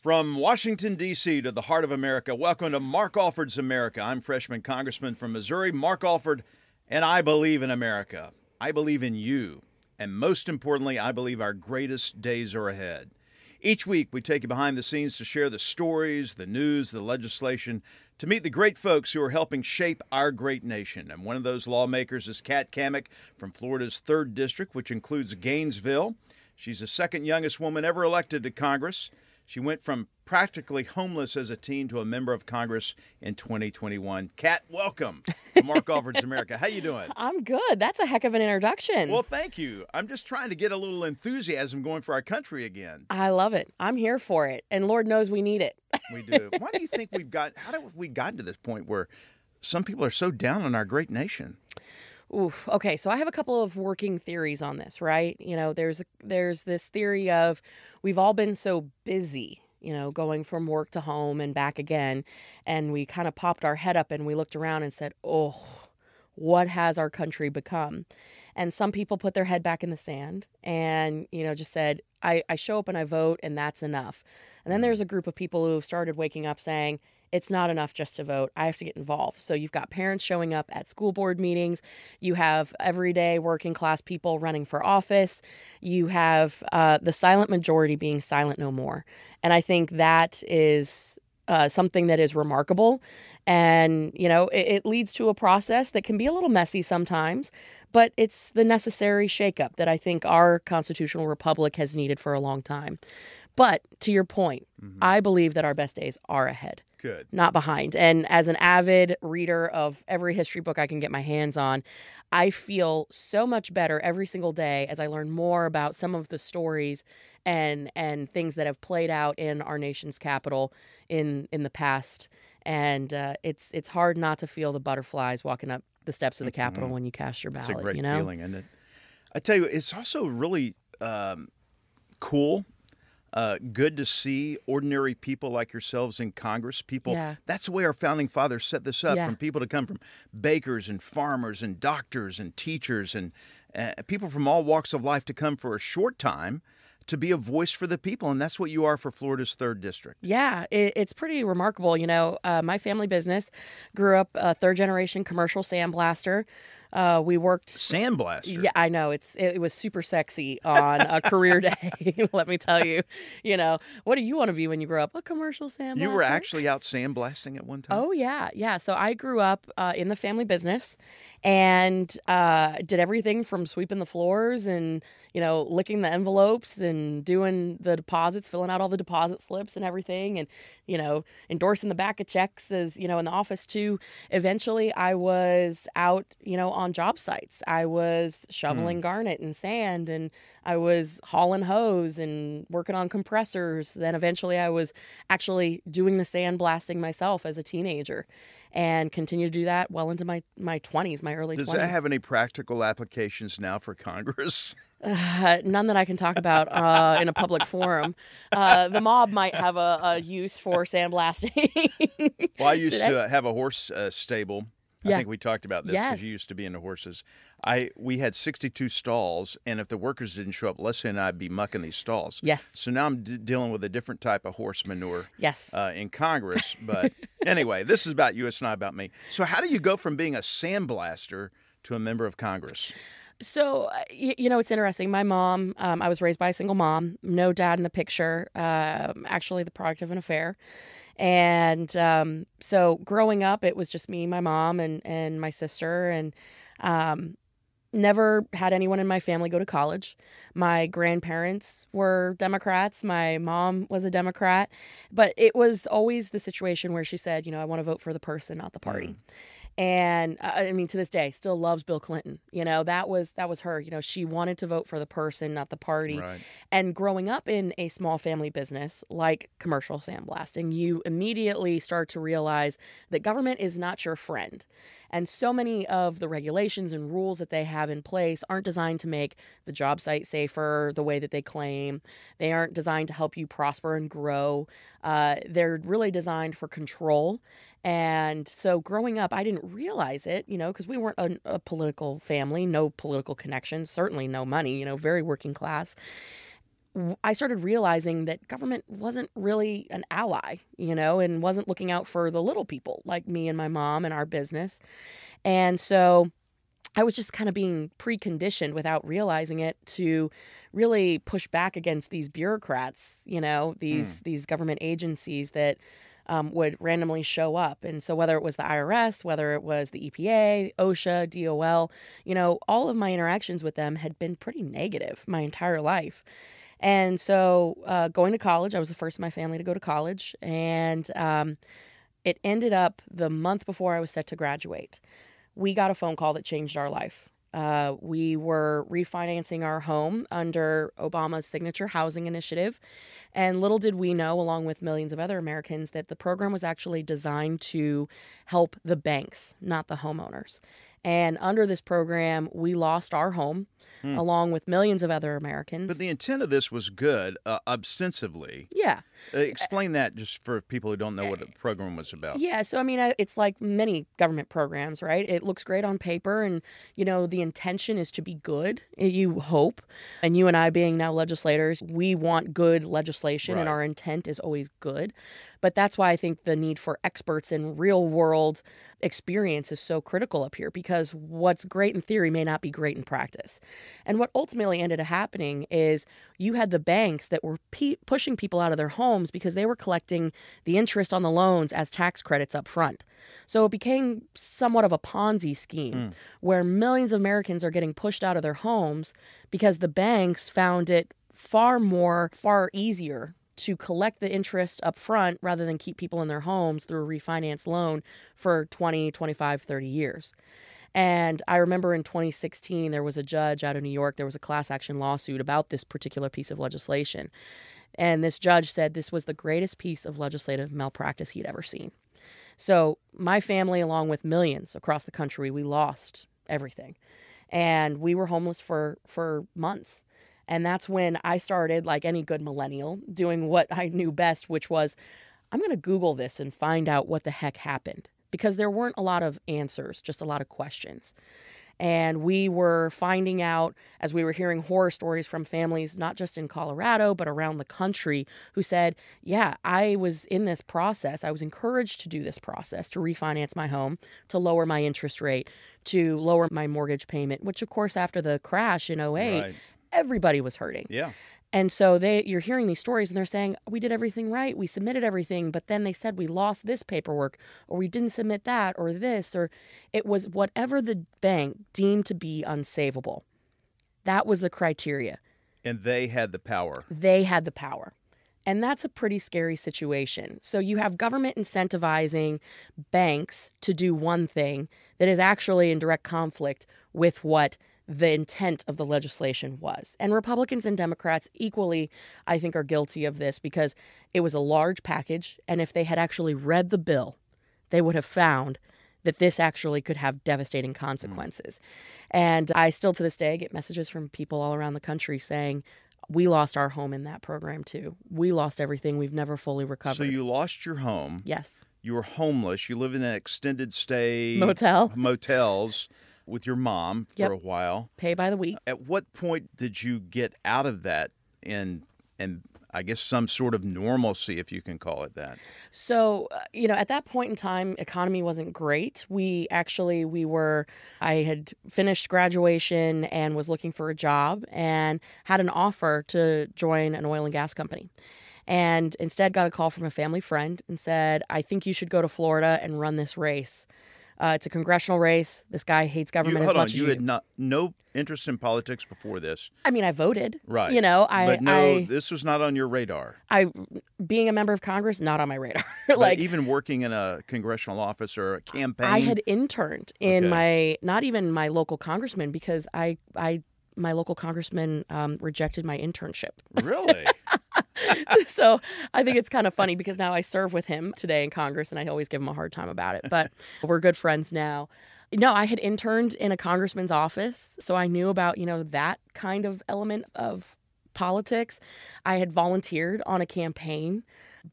From Washington, D.C. to the heart of America, welcome to Mark Alford's America. I'm freshman congressman from Missouri, Mark Alford, and I believe in America. I believe in you. And most importantly, I believe our greatest days are ahead. Each week, we take you behind the scenes to share the stories, the news, the legislation, to meet the great folks who are helping shape our great nation. And one of those lawmakers is Cammack from Florida's 3rd District, which includes Gainesville. She's the second youngest woman ever elected to Congress. She went from practically homeless as a teen to a member of Congress in 2021. Kat, welcome to Mark Alford's America. How you doing? I'm good. That's a heck of an introduction. Well, thank you. I'm just trying to get a little enthusiasm going for our country again. I love it. I'm here for it. And Lord knows we need it. We do. Why do you think how have we gotten to this point where some people are so down on our great nation? Oof. Okay, so I have a couple of working theories on this, right? You know, there's this theory of we've all been so busy, you know, going from work to home and back again, and we kind of popped our head up and we looked around and said, oh, what has our country become? And some people put their head back in the sand and, you know, just said, I show up and I vote and that's enough. And then there's a group of people who started waking up saying, it's not enough just to vote. I have to get involved. So you've got parents showing up at school board meetings. You have everyday working class people running for office. You have the silent majority being silent no more. And I think that is something that is remarkable. And, you know, it leads to a process that can be a little messy sometimes, but it's the necessary shakeup that I think our constitutional republic has needed for a long time. But to your point, I believe that our best days are ahead. Good. Not behind. And as an avid reader of every history book I can get my hands on, I feel so much better every single day as I learn more about some of the stories and things that have played out in our nation's capital in the past. And it's hard not to feel the butterflies walking up the steps of the Capitol when you cast your ballot. It's a great you know? feeling, isn't it? I tell you, it's also really cool. Good to see ordinary people like yourselves in Congress. That's the way our founding fathers set this up, from people to come from bakers and farmers and doctors and teachers and people from all walks of life to come for a short time to be a voice for the people. And that's what you are for Florida's 3rd District. Yeah, it's pretty remarkable. You know, my family business grew up a 3rd-generation commercial Sandblaster. We worked Sandblaster. Yeah, I know. It was super sexy on a career day. Let me tell you. You know, what do you want to be when you grow up? A commercial sandblaster. You were actually out sandblasting at one time. Oh yeah. So I grew up in the family business and did everything from sweeping the floors and, you know, licking the envelopes and doing the deposits, filling out all the deposit slips and everything, and, you know, endorsing the back of checks as, you know, in the office too. Eventually I was out, you know, on job sites. I was shoveling garnet and sand, and I was hauling hose and working on compressors. Then eventually I was actually doing the sandblasting myself as a teenager, and continued to do that well into my 20s, my early 20s. Does that have any practical applications now for Congress? None that I can talk about in a public forum. The mob might have a use for sandblasting. Well, I used to have a horse stable. I think we talked about this because you used to be into horses. We had 62 stalls, and if the workers didn't show up, Leslie and I'd be mucking these stalls. Yes. So now I'm dealing with a different type of horse manure. Yes. In Congress. But anyway, this is about you. It's not about me. So how do you go from being a sandblaster to a member of Congress? So, you know, it's interesting. My mom, I was raised by a single mom, no dad in the picture, actually the product of an affair. And so growing up, it was just me, my mom, and my sister, and never had anyone in my family go to college. My grandparents were Democrats. My mom was a Democrat. But it was always the situation where she said, you know, I want to vote for the person, not the party. And I mean, to this day, still loves Bill Clinton. You know, that was her. You know, she wanted to vote for the person, not the party. Right. And growing up in a small family business like commercial sandblasting, you immediately start to realize that government is not your friend. And so many of the regulations and rules that they have in place aren't designed to make the job site safer the way that they claim. They aren't designed to help you prosper and grow. They're really designed for control. And so growing up, I didn't realize it, you know, because we weren't a political family, no political connections, certainly no money, you know, very working class. I started realizing that government wasn't really an ally, and wasn't looking out for the little people like me and my mom and our business. And so I was just kind of being preconditioned without realizing it to really push back against these bureaucrats, these government agencies that would randomly show up. And so whether it was the IRS, whether it was the EPA, OSHA, DOL, all of my interactions with them had been pretty negative my entire life. And so going to college, I was the first in my family to go to college. And it ended up the month before I was set to graduate. We got a phone call that changed our life. We were refinancing our home under Obama's Signature Housing Initiative. And little did we know, along with millions of other Americans, that the program was actually designed to help the banks, not the homeowners. And under this program, we lost our home, along with millions of other Americans. But the intent of this was good, ostensibly. Yeah. Explain that just for people who don't know what the program was about. Yeah. So, I mean, it's like many government programs, right? It looks great on paper and, the intention is to be good, you hope. And you and I being now legislators, we want good legislation and our intent is always good. But that's why I think the need for experts in real world experience is so critical up here, because what's great in theory may not be great in practice. And what ultimately ended up happening is you had the banks that were pushing people out of their homes because they were collecting the interest on the loans as tax credits up front. So it became somewhat of a Ponzi scheme where millions of Americans are getting pushed out of their homes because the banks found it far easier to collect the interest up front rather than keep people in their homes through a refinance loan for 20, 25, 30 years. And I remember in 2016, there was a judge out of New York, there was a class action lawsuit about this particular piece of legislation. And this judge said this was the greatest piece of legislative malpractice he'd ever seen. So my family, along with millions across the country, we lost everything. And we were homeless for months. And that's when I started, like any good millennial, doing what I knew best, which was, I'm going to Google this and find out what the heck happened. Because there weren't a lot of answers, just a lot of questions. And we were finding out, as we were hearing horror stories from families, not just in Colorado, but around the country, who said, yeah, I was in this process. I was encouraged to do this process, to refinance my home, to lower my interest rate, to lower my mortgage payment, which, of course, after the crash in '08, everybody was hurting. Yeah. And so you're hearing these stories and they're saying, we did everything right. We submitted everything. But then they said we lost this paperwork, or we didn't submit that, or this, or it was whatever the bank deemed to be unsavable. That was the criteria. And they had the power. They had the power. And that's a pretty scary situation. So you have government incentivizing banks to do one thing that is actually in direct conflict with what the intent of the legislation was. And Republicans and Democrats equally, I think, are guilty of this because it was a large package. And if they had actually read the bill, they would have found that this actually could have devastating consequences. And I still to this day get messages from people all around the country saying, we lost our home in that program too. We lost everything. We've never fully recovered. So you lost your home. Yes. You were homeless. You live in an extended stay motels with your mom for a while. Pay by the week. At what point did you get out of that and I guess some sort of normalcy, if you can call it that? So, at that point in time, economy wasn't great. I had finished graduation and was looking for a job and had an offer to join an oil and gas company. And instead got a call from a family friend and said, I think you should go to Florida and run this race. It's a congressional race. This guy hates government as much as you. You had no interest in politics before this. I mean, I voted. Right. This was not on your radar. Being a member of Congress, not on my radar. Even working in a congressional office or a campaign. I had interned in not even my local congressman, because my local congressman rejected my internship. Really? So I think it's kind of funny because now I serve with him today in Congress and I always give him a hard time about it. But we're good friends now. No, I had interned in a congressman's office, so I knew about, that kind of element of politics. I had volunteered on a campaign,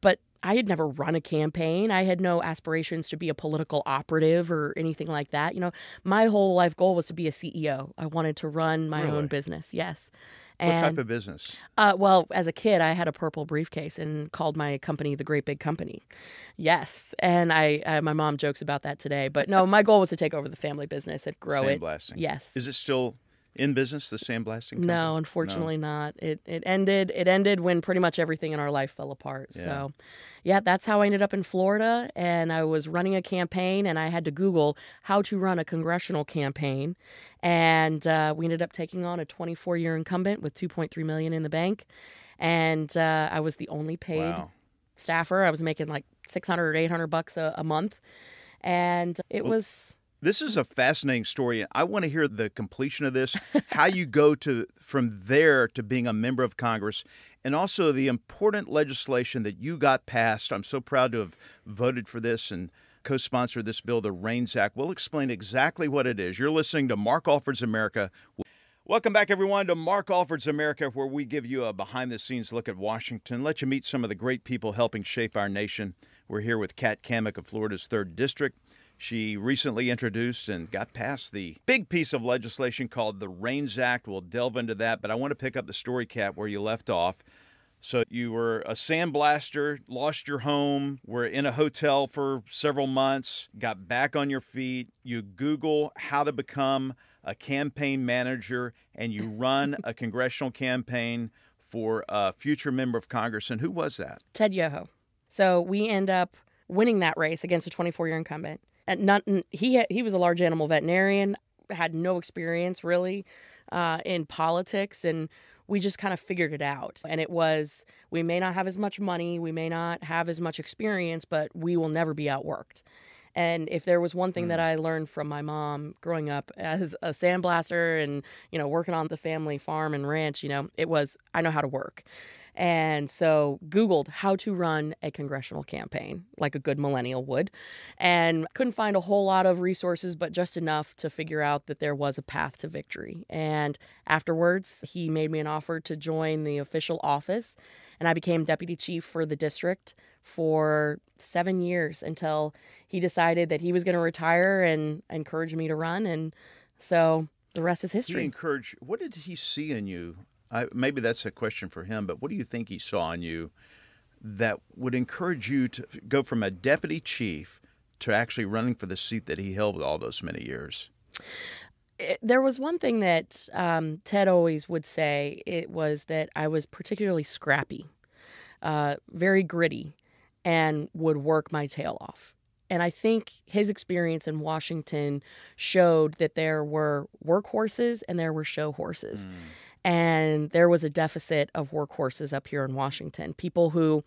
but I had never run a campaign. I had no aspirations to be a political operative or anything like that. My whole life goal was to be a CEO. I wanted to run my own business. Yes. What type of business? Well, as a kid, I had a purple briefcase and called my company the Great Big Company. Yes, and my mom jokes about that today. But no, my goal was to take over the family business and grow it. Sandblasting. Yes. Is it still in business, the sandblasting company? No, unfortunately not. It ended. It ended when pretty much everything in our life fell apart. Yeah. So, yeah, that's how I ended up in Florida. And I was running a campaign, and I had to Google how to run a congressional campaign. And we ended up taking on a 24-year incumbent with $2.3 million in the bank. And I was the only paid staffer. I was making like $600 or $800 a month, and it was. This is a fascinating story. I want to hear the completion of this, how you go from there to being a member of Congress, and also the important legislation that you got passed. I'm so proud to have voted for this and co-sponsored this bill, the REINS Act. We'll explain exactly what it is. You're listening to Mark Alford's America. Welcome back, everyone, to Mark Alford's America, where we give you a behind-the-scenes look at Washington, let you meet some of the great people helping shape our nation. We're here with Kat Cammack of Florida's 3rd District. She recently introduced and got past the big piece of legislation called the REINS Act. We'll delve into that, but I want to pick up the story, Kat, where you left off. So you were a sandblaster, lost your home, were in a hotel for several months, got back on your feet. You Google how to become a campaign manager, and you run a congressional campaign for a future member of Congress. And who was that? Ted Yoho. So we end up winning that race against a 24-year incumbent. And he was a large animal veterinarian, had no experience really in politics, and we just kind of figured it out. And it was, we may not have as much money, we may not have as much experience, but we will never be outworked. And if there was one thing that I learned from my mom growing up as a sandblaster and, working on the family farm and ranch, it was, I know how to work. And so Googled how to run a congressional campaign like a good millennial would, and couldn't find a whole lot of resources, but just enough to figure out that there was a path to victory. And afterwards, he made me an offer to join the official office, and I became deputy chief for the district for 7 years until he decided that he was going to retire and encouraged me to run. And so the rest is history. What did he see in you? Maybe that's a question for him, but what do you think he saw in you that would encourage you to go from a deputy chief to actually running for the seat that he held all those many years? There was one thing that Ted always would say. It was that I was particularly scrappy, very gritty, and would work my tail off. And I think his experience in Washington showed that there were workhorses and there were show horses. And there was a deficit of workhorses up here in Washington, people who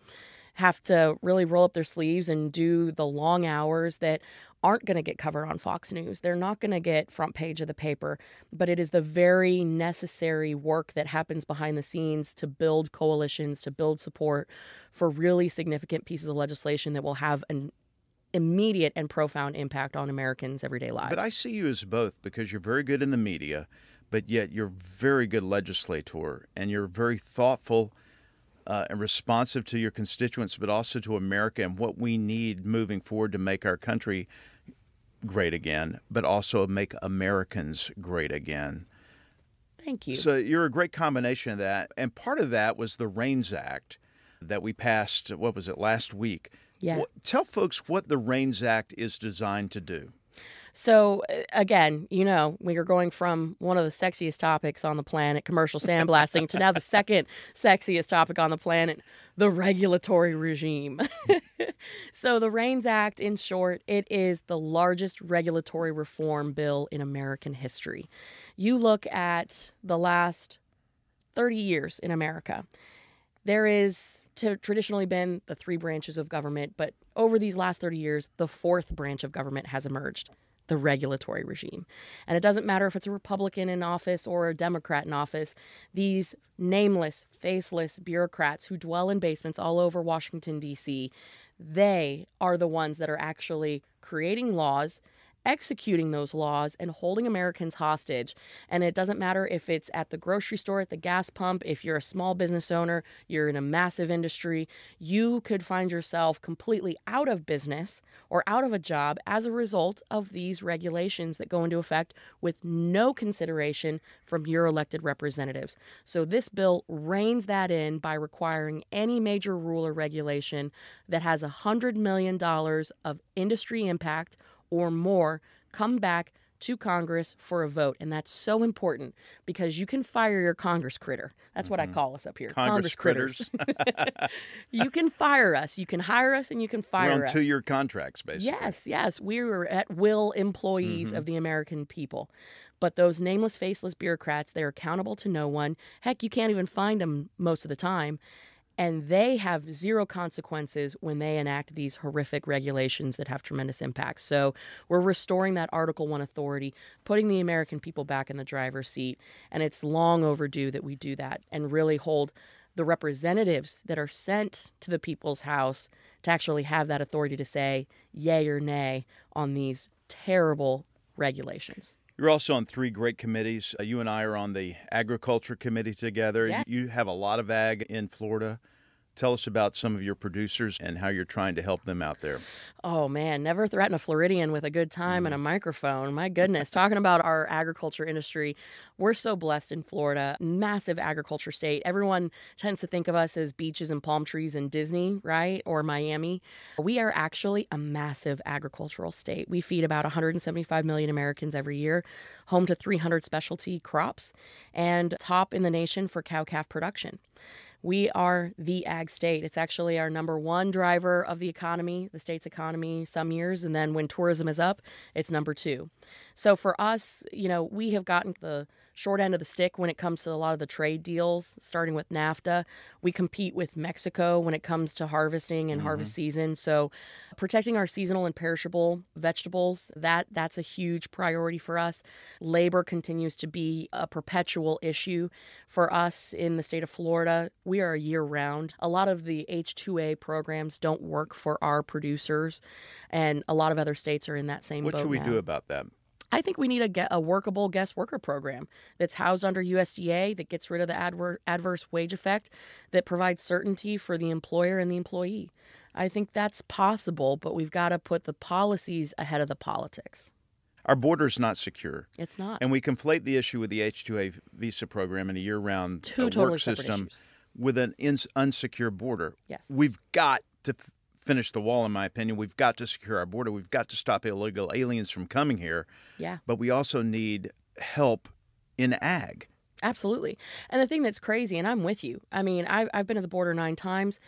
have to really roll up their sleeves and do the long hours that aren't going to get covered on Fox News. They're not going to get front page of the paper, but it is the very necessary work that happens behind the scenes to build coalitions, to build support for really significant pieces of legislation that will have an immediate and profound impact on Americans' everyday lives. But I see you as both, because you're very good in the media, but yet you're a very good legislator, and you're very thoughtful and responsive to your constituents, but also to America and what we need moving forward to make our country great again, but also make Americans great again. Thank you. So you're a great combination of that. And part of that was the REINS Act that we passed, what was it, last week? Yeah. Tell folks what the REINS Act is designed to do. So, again, we are going from one of the sexiest topics on the planet, commercial sandblasting, to now the second sexiest topic on the planet, the regulatory regime. So the REINS Act, in short, it is the largest regulatory reform bill in American history. You look at the last 30 years in America. There is traditionally been the 3 branches of government, but over these last 30 years, the 4th branch of government has emerged, the regulatory regime. And it doesn't matter if it's a Republican in office or a Democrat in office. These nameless, faceless bureaucrats who dwell in basements all over Washington, D.C., they are the ones that are actually creating laws executing those laws and holding Americans hostage. And it doesn't matter if it's at the grocery store, at the gas pump, if you're a small business owner, you're in a massive industry, you could find yourself completely out of business or out of a job as a result of these regulations that go into effect with no consideration from your elected representatives. So this bill reins that in by requiring any major rule or regulation that has $100 million of industry impact or more come back to Congress for a vote. And that's so important because you can fire your Congress critter. That's what I call us up here. Congress critters. You can fire us. You can hire us and you can fire us. We're on 2-year contracts, basically. Yes. We are at will employees of the American people. But those nameless, faceless bureaucrats, they're accountable to no one. Heck, you can't even find them most of the time. And they have zero consequences when they enact these horrific regulations that have tremendous impacts. So we're restoring that Article 1 authority, putting the American people back in the driver's seat. And it's long overdue that we do that and really hold the representatives that are sent to the people's house to actually have that authority to say yay or nay on these terrible regulations. You're also on 3 great committees. You and I are on the Agriculture Committee together. Yes. You have a lot of ag in Florida. Tell us about some of your producers and how you're trying to help them out there. Oh, man, never threaten a Floridian with a good time and a microphone. My goodness, talking about our agriculture industry, we're so blessed in Florida. Massive agriculture state. Everyone tends to think of us as beaches and palm trees and Disney, right? Or Miami. We are actually a massive agricultural state. We feed about 175 million Americans every year, home to 300 specialty crops, and top in the nation for cow-calf production. We are the ag state. It's actually our number 1 driver of the economy, the state's economy, some years. And then when tourism is up, it's number 2. So for us, we have gotten the short end of the stick when it comes to a lot of the trade deals, starting with NAFTA. We compete with Mexico when it comes to harvesting and harvest season. So protecting our seasonal and perishable vegetables, that's a huge priority for us. Labor continues to be a perpetual issue for us in the state of Florida. We are year-round. A lot of the H-2A programs don't work for our producers, and a lot of other states are in that same boat now. What should we do about that? I think we need a workable guest worker program that's housed under USDA, that gets rid of the adverse wage effect, that provides certainty for the employer and the employee. I think that's possible, but we've got to put the policies ahead of the politics. Our border's not secure. It's not. And we conflate the issue with the H-2A visa program and a year-round totally work system with an unsecure border. Yes. We've got to finish the wall, in my opinion. We've got to secure our border. We've got to stop illegal aliens from coming here. Yeah. But we also need help in ag. Absolutely. And the thing that's crazy, and I'm with you, I mean, I've been to the border 9 times.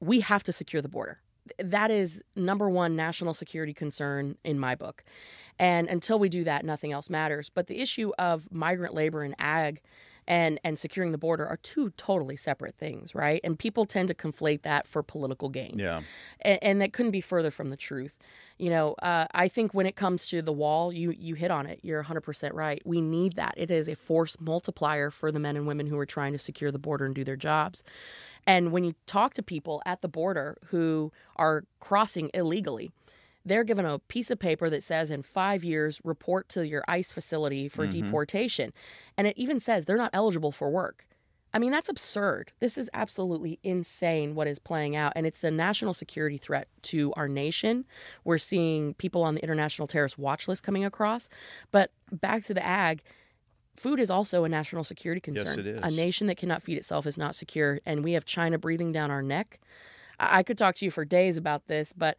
We have to secure the border. That is number 1 national security concern in my book. And until we do that, nothing else matters. But the issue of migrant labor in ag and securing the border are 2 totally separate things, right? And people tend to conflate that for political gain. Yeah. And that couldn't be further from the truth. I think when it comes to the wall, you hit on it. You're 100% right. We need that. It is a force multiplier for the men and women who are trying to secure the border and do their jobs. And when you talk to people at the border who are crossing illegally, they're given a piece of paper that says in 5 years, report to your ICE facility for deportation. And it even says they're not eligible for work. I mean, that's absurd. This is absolutely insane what is playing out. And it's a national security threat to our nation. We're seeing people on the International Terrorist Watch List coming across. But back to the ag, food is also a national security concern. Yes, it is. A nation that cannot feed itself is not secure. And we have China breathing down our neck. I could talk to you for days about this, but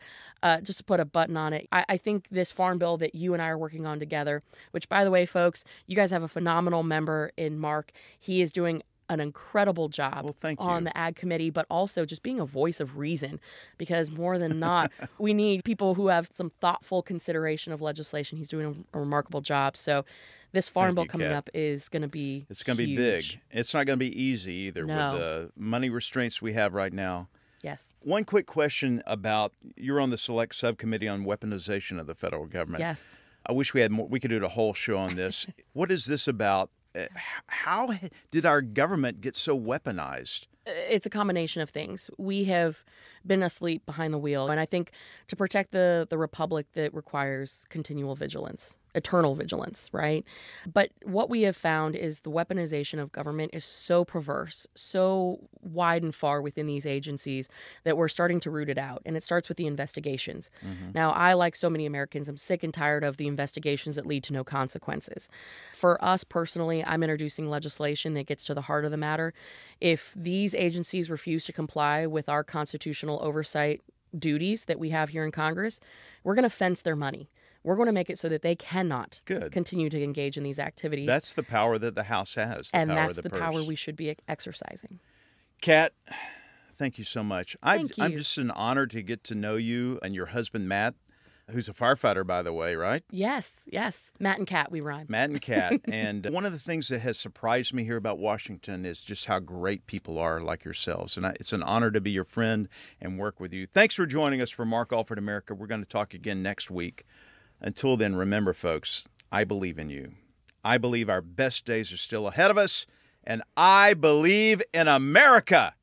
just to put a button on it, I think this farm bill that you and I are working on together, which, by the way, folks, you guys have a phenomenal member in Mark. He is doing an incredible job on the Ag Committee, but also just being a voice of reason, because more than not, we need people who have some thoughtful consideration of legislation. He's doing a remarkable job. So this farm bill coming up is going to be It's going to be big. It's not going to be easy either with the money restraints we have right now. Yes. One quick question about, you're on the select subcommittee on weaponization of the federal government. Yes. I wish we had more. We could do a whole show on this. What is this about? How did our government get so weaponized? it's a combination of things. We have been asleep behind the wheel. And I think to protect the republic, that requires continual vigilance, eternal vigilance, right? But what we have found is the weaponization of government is so perverse, so wide and far within these agencies that we're starting to root it out. And it starts with the investigations. Now, I, like so many Americans, I'm sick and tired of the investigations that lead to no consequences. For us personally, I'm introducing legislation that gets to the heart of the matter. If these agencies refuse to comply with our constitutional oversight duties that we have here in Congress, we're going to fence their money. We're going to make it so that they cannot continue to engage in these activities. That's the power that the House has. And that's the power we should be exercising. Kat, thank you so much. I'm Thank you. just an honor to get to know you and your husband, Matt, who's a firefighter, by the way, right? Yes. Matt and Kat, we rhyme. Matt and Kat. And one of the things that has surprised me here about Washington is just how great people are like yourselves. And it's an honor to be your friend and work with you. Thanks for joining us for Mark Alford America. We're going to talk again next week. Until then, remember, folks, I believe in you. I believe our best days are still ahead of us, and I believe in America.